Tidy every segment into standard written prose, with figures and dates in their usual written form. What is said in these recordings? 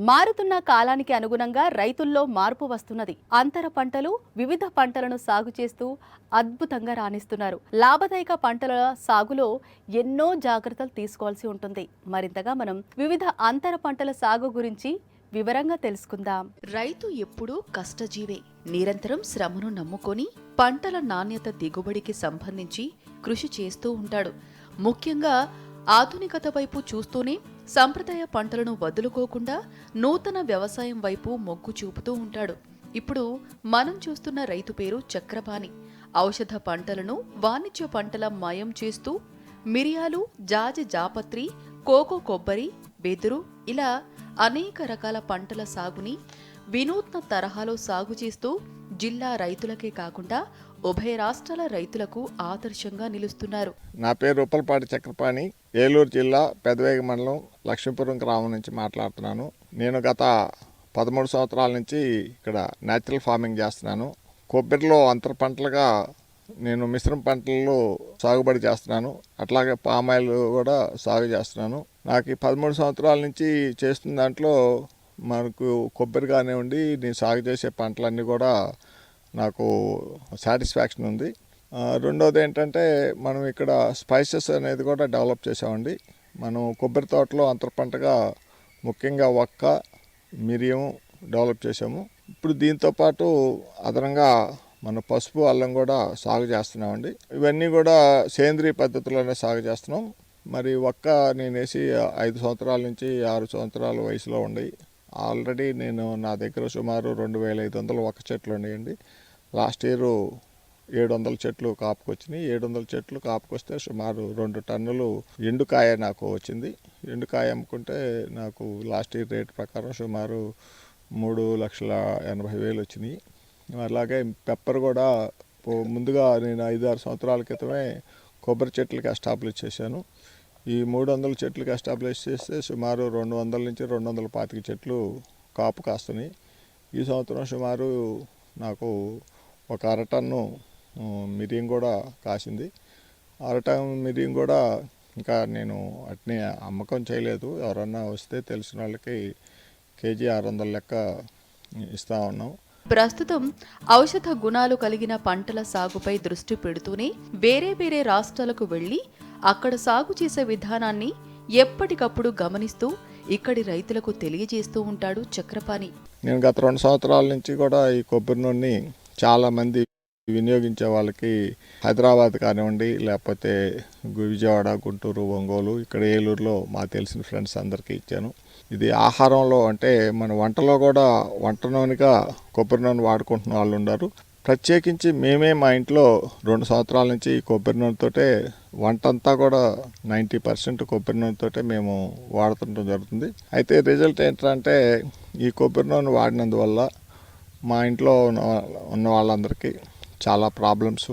మారుతున్న కాలానికి అనుగుణంగా రైతుల్లో మార్పు వస్తున్నది. అంతర పంటలు, వివిధ పంటలను సాగు చేస్తూ అద్భుతంగా రాణిస్తున్నారు. లాభదాయక పంటల సాగులో ఎన్నో జాగ్రత్తలు తీసుకోవాల్సి ఉంటుంది. మరింతగా మనం వివిధ అంతర పంటల సాగు గురించి వివరంగా తెలుసుకుందాం. రైతు ఎప్పుడూ కష్టజీవే. నిరంతరం శ్రమను నమ్ముకొని పంటల నాణ్యత, దిగుబడికి సంబంధించి కృషి చేస్తూ ఉంటాడు. ముఖ్యంగా ఆధునికత వైపు చూస్తూనే సంప్రదాయ పంటలను వదులుకోకుండా నూతన వ్యవసాయం వైపు మొగ్గు చూపుతూ ఉంటాడు. ఇప్పుడు మనం చూస్తున్న రైతు పేరు చక్రపాణి. ఔషధ పంటలను వాణిజ్య పంటల మయం చేస్తూ మిరియాలు, జాజి, జాపత్రి, కోకో, కొబ్బరి, వెదురు ఇలా అనేక రకాల పంటల సాగుని వినూత్న తరహాలో సాగు చేస్తూ జిల్లా రైతులకే కాకుండా ఉభయ రాష్ట్రాల రైతులకు ఆదర్శంగా నిలుస్తున్నారు. నా పేరు ఉప్పలపాటి చక్రపాణి. ఏలూరు జిల్లా పెదవేగి మండలం లక్ష్మీపురం గ్రామం నుంచి మాట్లాడుతున్నాను. నేను గత 13 సంవత్సరాల నుంచి ఇక్కడ న్యాచురల్ ఫార్మింగ్ చేస్తున్నాను. కొబ్బరిలో అంతర పంటలుగా నేను మిశ్రమ పంటల్లో సాగుబడి చేస్తున్నాను. అట్లాగే పామాయిల్ కూడా సాగు చేస్తున్నాను. నాకు ఈ 13 సంవత్సరాల నుంచి చేస్తున్న దాంట్లో మనకు కొబ్బరి కానివ్వండి, నేను సాగు చేసే పంటలన్నీ కూడా నాకు సాటిస్ఫాక్షన్ ఉంది. రెండోది ఏంటంటే మనం ఇక్కడ స్పైసెస్ అనేది కూడా డెవలప్ చేసామండి. మనం కొబ్బరి తోటలో అంతర పంటగా ముఖ్యంగా వక్క, మిరియం డెవలప్ చేసాము. ఇప్పుడు దీంతోపాటు అదనంగా మన పసుపు, అల్లం కూడా సాగు చేస్తున్నామండి. ఇవన్నీ కూడా సేంద్రియ పద్ధతిలోనే సాగు చేస్తున్నాం. మరి వక్క నేను వేసి 5 సంవత్సరాల నుంచి 6 సంవత్సరాల వయసులో ఉన్నాయి. ఆల్రెడీ నా దగ్గర సుమారు 2500 వక్క చెట్లు ఉన్నాయండి. లాస్ట్ ఇయర్ 700 చెట్లు కాపుకొచ్చినాయి. 700 చెట్లు కాపుకొస్తే సుమారు 2 టన్నులు ఎండుకాయ నాకు వచ్చింది. ఎండుకాయ అమ్ముకుంటే నాకు లాస్ట్ ఇయర్ రేట్ ప్రకారం సుమారు 3,80,000 వచ్చినాయి. అలాగే పెప్పర్ కూడా ముందుగా నేను 5-6 సంవత్సరాల క్రితమే కొబ్బరి చెట్లకి ఎస్టాబ్లిష్ చేశాను. ఈ 300 చెట్లకి ఎస్టాబ్లిష్ చేస్తే సుమారు 200 నుంచి 225 చెట్లు కాపు కాస్తున్నాయి. ఈ సంవత్సరం సుమారు నాకు ఒక అరటన్ను మిరియం కూడా కాసింది. అరటన్ మిరియం కూడా ఇంకా నేను అట్నే అమ్మకం చేయలేదు. ఎవరన్నా వస్తే తెలిసిన వాళ్ళకి కేజీ 600 లెక్క ఇస్తా ఉన్నాం. ప్రస్తుతం ఔషధ గుణాలు కలిగిన పంటల సాగుపై దృష్టి పెడుతూనే వేరే వేరే రాష్ట్రాలకు వెళ్లి అక్కడ సాగు చేసే విధానాన్ని ఎప్పటికప్పుడు గమనిస్తూ ఇక్కడి రైతులకు తెలియజేస్తూ ఉంటాడు చక్రపాణి. నేను గత 2 సంవత్సరాల నుంచి కూడా ఈ కొబ్బరి నూనెని చాలా మంది వినియోగించే వాళ్ళకి హైదరాబాద్ కానివ్వండి, లేకపోతే విజయవాడ, గుంటూరు, ఒంగోలు, ఇక్కడ ఏలూరులో మా తెలిసిన ఫ్రెండ్స్ అందరికీ ఇచ్చాను. ఇది ఆహారంలో అంటే మన వంటలో కూడా వంట నూనెగా కొబ్బరి నూనె వాడుకుంటున్న వాళ్ళు ఉన్నారు. ప్రత్యేకించి మేమే మా ఇంట్లో 2 సంవత్సరాల నుంచి ఈ కొబ్బరి నూనెతోటే వంట అంతా కూడా 90% కొబ్బరి నూనెతోటే మేము వాడుతుండడం జరుగుతుంది. అయితే రిజల్ట్ ఏంటంటే ఈ కొబ్బరి నూనె వాడినందువల్ల మా ఇంట్లో ఉన్న వాళ్ళందరికీ చాలా ప్రాబ్లమ్స్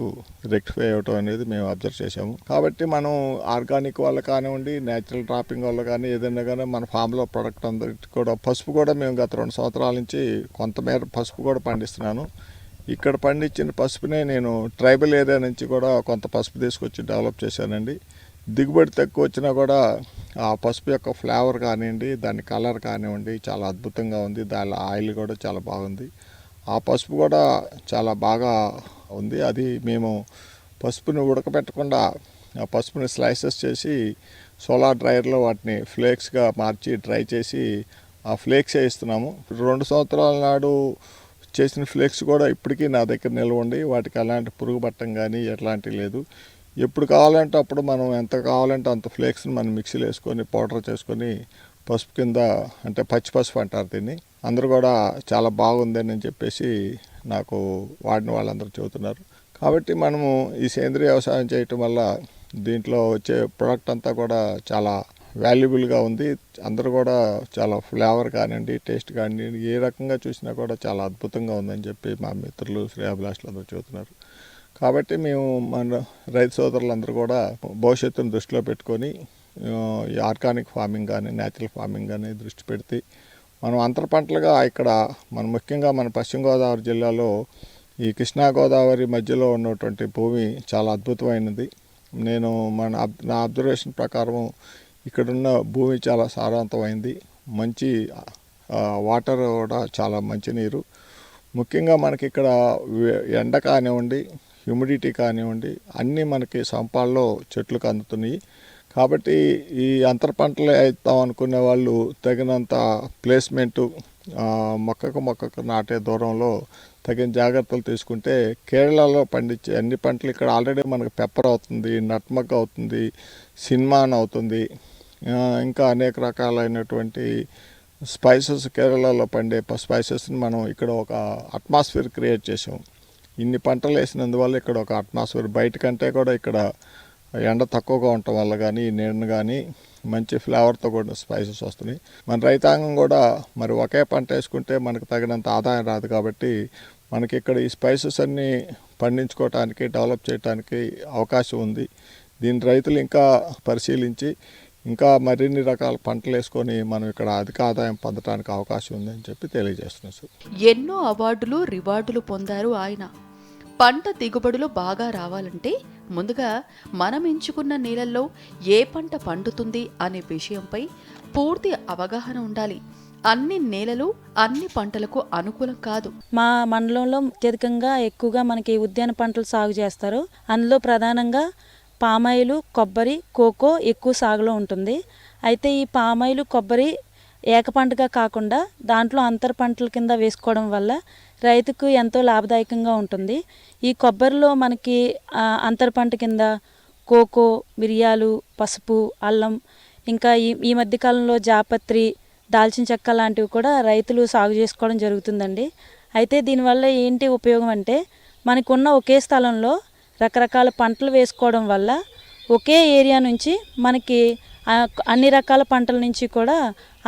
రెక్టిఫై అవ్వటం అనేది మేము అబ్జర్వ్ చేసాము. కాబట్టి మనం ఆర్గానిక్ వాళ్ళు కానివ్వండి, న్యాచురల్ డ్రాపింగ్ వాళ్ళు కానీ ఏదైనా కానీ మన ఫామ్లో ప్రొడక్ట్ అందరికి కూడా పసుపు కూడా మేము గత 2 సంవత్సరాల నుంచి కొంతమేర పసుపు కూడా పండిస్తున్నాను. ఇక్కడ పండించిన పసుపునే నేను ట్రైబల్ ఏరియా నుంచి కూడా కొంత పసుపు తీసుకొచ్చి డెవలప్ చేశానండి. దిగుబడి తక్కువ వచ్చినా కూడా ఆ పసుపు యొక్క ఫ్లేవర్ కానివ్వండి, దాని కలర్ కానివ్వండి చాలా అద్భుతంగా ఉంది. దాని ఆయిల్ కూడా చాలా బాగుంది. ఆ పసుపు కూడా చాలా బాగా ఉంది. అది మేము పసుపుని ఉడకబెట్టకుండా ఆ పసుపుని స్లైసెస్ చేసి సోలార్ డ్రైయర్లో వాటిని ఫ్లేక్స్గా మార్చి డ్రై చేసి ఆ ఫ్లేక్సే ఇస్తున్నాము. 2 సంవత్సరాల నాడు చేసిన ఫ్లేక్స్ కూడా ఇప్పటికీ నా దగ్గర నిల్వ ఉండి వాటికి అలాంటి పురుగు పట్టం కానీ ఎట్లాంటివి లేదు. ఎప్పుడు కావాలంటే అప్పుడు మనం ఎంత కావాలంటే అంత ఫ్లేక్స్ని మనం మిక్సీలో వేసుకొని పౌడర్ చేసుకొని పసుపు కింద, అంటే పచ్చి పసుపు అంటారు దీన్ని, అందరూ కూడా చాలా బాగుందని చెప్పేసి నాకు వాడిన వాళ్ళందరూ చెబుతున్నారు. కాబట్టి మనము ఈ సేంద్రియ వ్యవసాయం చేయటం వల్ల దీంట్లో వచ్చే ప్రోడక్ట్ అంతా కూడా చాలా వాల్యుబుల్గా ఉంది. అందరూ కూడా చాలా ఫ్లేవర్ కానివ్వండి, టేస్ట్ కానివ్వండి, ఏ రకంగా చూసినా కూడా చాలా అద్భుతంగా ఉందని చెప్పి మా మిత్రులు, శ్రేయాభిలాషులు అందరూ చెబుతున్నారు. కాబట్టి మేము మన రైతు సోదరులందరూ కూడా భవిష్యత్తును దృష్టిలో పెట్టుకొని ఈ ఆర్గానిక్ ఫార్మింగ్ కానీ, న్యాచురల్ ఫార్మింగ్ కానీ దృష్టి పెడితే మనం అంతర పంటలుగా ఇక్కడ ముఖ్యంగా మన పశ్చిమ గోదావరి జిల్లాలో ఈ కృష్ణా గోదావరి మధ్యలో ఉన్నటువంటి భూమి చాలా అద్భుతమైనది. నా అబ్జర్వేషన్ ప్రకారం ఇక్కడున్న భూమి చాలా సారవంతమైంది. మంచి వాటర్ కూడా చాలా మంచి నీరు. ముఖ్యంగా మనకి ఇక్కడ ఎండ కానివ్వండి, హ్యూమిడిటీ కానివ్వండి, అన్నీ మనకి సంపాల్లో చెట్లకు అందుతున్నాయి. కాబట్టి ఈ అంతర పంటలు వేద్దాం అనుకునే వాళ్ళు తగినంత ప్లేస్మెంటు, మొక్కకు నాటే దూరంలో తగిన జాగ్రత్తలు తీసుకుంటే కేరళలో పండించే అన్ని పంటలు ఇక్కడ ఆల్రెడీ మనకు పెప్పర్ అవుతుంది, నట్మగ్ అవుతుంది, సిన్మాన్ అవుతుంది, ఇంకా అనేక రకాలైనటువంటి స్పైసెస్ కేరళలో పండే స్పైసెస్ని మనం ఇక్కడ ఒక అట్మాస్ఫియర్ క్రియేట్ చేసాం. ఇన్ని పంటలు వేసినందువల్ల ఇక్కడ ఒక అట్మాస్ఫియర్ బయట కంటే కూడా ఇక్కడ ఎండ తక్కువగా ఉండటం వల్ల కానీ నీడను కానీ మంచి ఫ్లేవర్తో కూడా స్పైసెస్ వస్తున్నాయి. మన రైతాంగం కూడా మరి ఒకే పంట వేసుకుంటే మనకు తగినంత ఆదాయం రాదు. కాబట్టి మనకి ఇక్కడ ఈ స్పైసెస్ అన్నీ పండించుకోవటానికి, డెవలప్ చేయడానికి అవకాశం ఉంది. దీని రైతులు ఇంకా పరిశీలించి ఇంకా మరిన్ని రకాల పంటలు వేసుకొని మనం ఇక్కడ అధిక ఆదాయం పొందడానికి అవకాశం ఉందని చెప్పి తెలియజేస్తున్నాం సార్. ఎన్నో అవార్డులు, రివార్డులు పొందారు ఆయన. పంట దిగుబడులు బాగా రావాలంటే ముందుగా మనం ఎంచుకున్న నేలల్లో ఏ పంట పండుతుంది అనే విషయంపై పూర్తి అవగాహన ఉండాలి. అన్ని నేలలు అన్ని పంటలకు అనుకూలం కాదు. మా మండలంలో అత్యధికంగా ఎక్కువగా మనకి ఉద్యాన పంటలు సాగు చేస్తారు. అందులో ప్రధానంగా పామాయిలు, కొబ్బరి, కోకో ఎక్కువ సాగులో ఉంటుంది. అయితే ఈ పామాయిలు, కొబ్బరి ఏక పంటగా కాకుండా దాంట్లో అంతర పంటల కింద వేసుకోవడం వల్ల రైతుకు ఎంతో లాభదాయకంగా ఉంటుంది. ఈ కొబ్బరిలో మనకి అంతర పంట కింద కోకో, మిరియాలు, పసుపు, అల్లం, ఇంకా ఈ మధ్యకాలంలో జాపత్రి, దాల్చిన చెక్క లాంటివి కూడా రైతులు సాగు చేసుకోవడం జరుగుతుందండి. అయితే దీనివల్ల ఏంటి ఉపయోగం అంటే మనకున్న ఒకే స్థలంలో రకరకాల పంటలు వేసుకోవడం వల్ల ఒకే ఏరియా నుంచి మనకి అన్ని రకాల పంటల నుంచి కూడా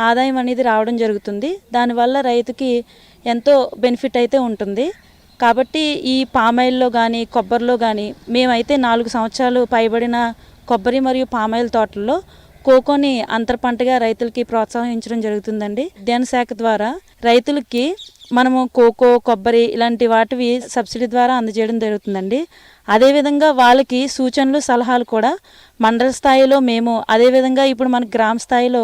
ఆదాయం అనేది రావడం జరుగుతుంది. దానివల్ల రైతుకి ఎంతో బెనిఫిట్ అయితే ఉంటుంది. కాబట్టి ఈ పామాయిల్లో కానీ కొబ్బరిలో కానీ మేమైతే 4 సంవత్సరాలు పైబడిన కొబ్బరి మరియు పామాయిల్ తోటల్లో కోకోని అంతర పంటగా రైతులకి ప్రోత్సహించడం జరుగుతుందండి. ఉద్యాన శాఖ ద్వారా రైతులకి మనము కోకో, కొబ్బరి ఇలాంటి వాటివి సబ్సిడీ ద్వారా అందజేయడం జరుగుతుందండి. అదేవిధంగా వాళ్ళకి సూచనలు, సలహాలు కూడా మండల స్థాయిలో మేము, అదేవిధంగా ఇప్పుడు మనకు గ్రామ స్థాయిలో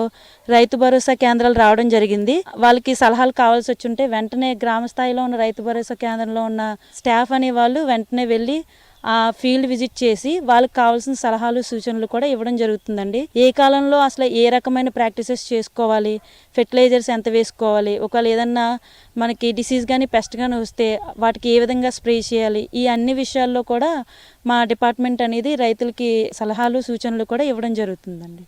రైతు భరోసా కేంద్రాలు రావడం జరిగింది. వాళ్ళకి సలహాలు కావాల్సి వచ్చుంటే వెంటనే గ్రామ స్థాయిలో ఉన్న రైతు భరోసా కేంద్రంలో ఉన్న స్టాఫ్ అనే వాళ్ళు వెంటనే వెళ్ళి ఆ ఫీల్డ్ విజిట్ చేసి వాళ్ళకి కావాల్సిన సలహాలు, సూచనలు కూడా ఇవ్వడం జరుగుతుందండి. ఏ కాలంలో అసలు ఏ రకమైన ప్రాక్టీసెస్ చేసుకోవాలి, ఫెర్టిలైజర్స్ ఎంత వేసుకోవాలి, ఒకవేళ ఏదన్నా మనకి డిసీజ్ కానీ పెస్ట్ కానీ వస్తే వాటికి ఏ విధంగా స్ప్రే చేయాలి, ఈ అన్ని విషయాల్లో కూడా మా డిపార్ట్మెంట్ అనేది రైతులకి సలహాలు, సూచనలు కూడా ఇవ్వడం జరుగుతుందండి.